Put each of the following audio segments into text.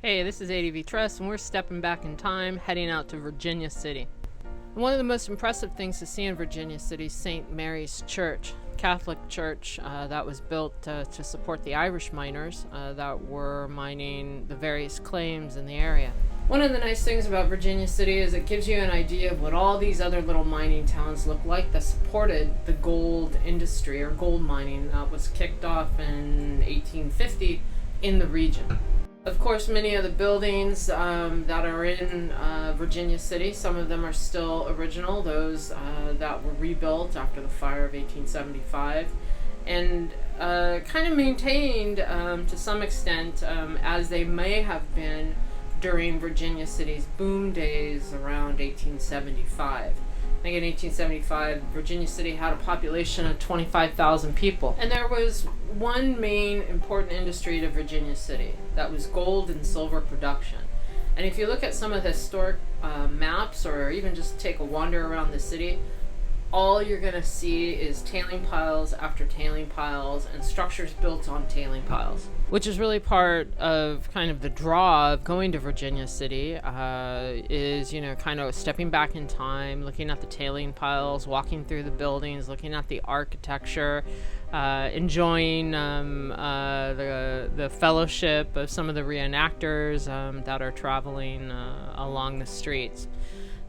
Hey, this is ADV Trust, and we're stepping back in time, heading out to Virginia City. And one of the most impressive things to see in Virginia City is St. Mary's Church, Catholic church that was built to support the Irish miners that were mining the various claims in the area. One of the nice things about Virginia City is it gives you an idea of what all these other little mining towns look like that supported the gold industry or gold mining that was kicked off in 1850 in the region. Of course, many of the buildings that are in Virginia City, some of them are still original, those that were rebuilt after the fire of 1875, and kind of maintained to some extent as they may have been during Virginia City's boom days around 1875. I think in 1875, Virginia City had a population of 25,000 people. And there was one main important industry to Virginia City. That was gold and silver production. And if you look at some of the historic maps or even just take a wander around the city, all you're going to see is tailing piles after tailing piles and structures built on tailing piles. Which is really part of kind of the draw of going to Virginia City is, kind of stepping back in time, looking at the tailing piles, walking through the buildings, looking at the architecture, enjoying the fellowship of some of the reenactors that are traveling along the streets.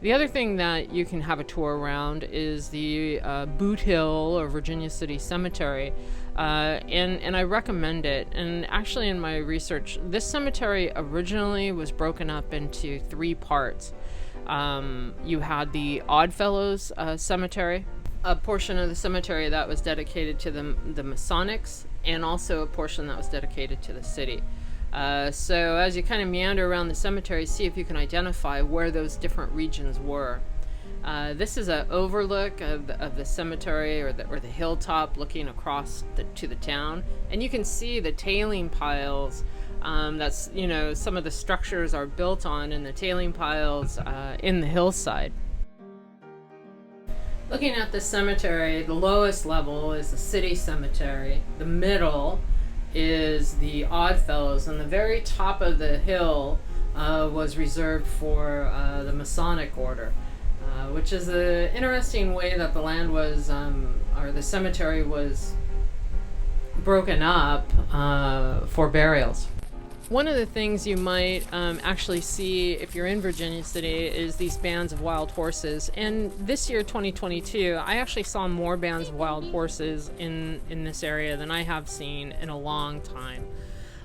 The other thing that you can have a tour around is the Boot Hill or Virginia City Cemetery, and I recommend it. And actually in my research, this cemetery originally was broken up into three parts. You had the Oddfellows Cemetery, a portion of the cemetery that was dedicated to the Masonics, and also a portion that was dedicated to the city. So as you kind of meander around the cemetery, see if you can identify where those different regions were. This is an overlook of the cemetery or the hilltop looking across to the town, and you can see the tailing piles. That's some of the structures are built on, and the tailing piles in the hillside. Looking at the cemetery, the lowest level is the city cemetery. The middle is the Oddfellows, and the very top of the hill was reserved for the Masonic order, which is an interesting way that the land was, or the cemetery was broken up for burials. One of the things you might actually see if you're in Virginia City is these bands of wild horses. And this year, 2022, I actually saw more bands of wild horses in this area than I have seen in a long time.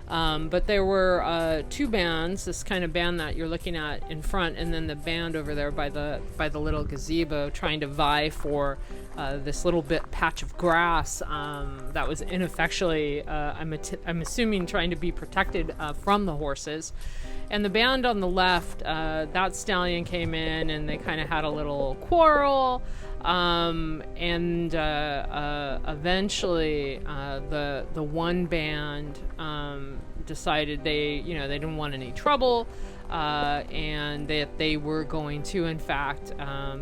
But there were two bands, this kind of band that you're looking at in front, and then the band over there by the little gazebo trying to vie for this little patch of grass that was ineffectually, I'm assuming, trying to be protected from the horses. And the band on the left, that stallion came in and they kind of had a little quarrel. And eventually the one band decided they didn't want any trouble, and that they were going to in fact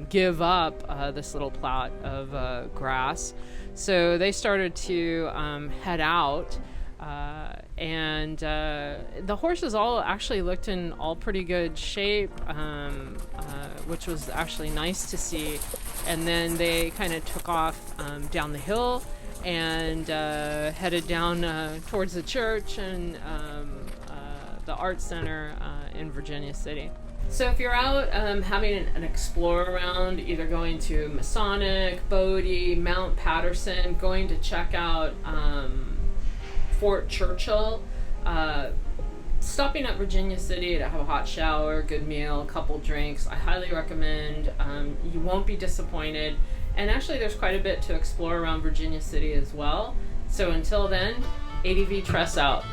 give up this little plot of grass. So they started to head out, and the horses all actually looked in all pretty good shape, which was actually nice to see. And then they kind of took off down the hill and headed down towards the church and the art center in Virginia City. So if you're out having an explore around, either going to Masonic, Bodie, Mount Patterson, going to check out Fort Churchill, stopping at Virginia City to have a hot shower, good meal, a couple drinks, I highly recommend. You won't be disappointed. And actually there's quite a bit to explore around Virginia City as well. So until then, ADV Trust out.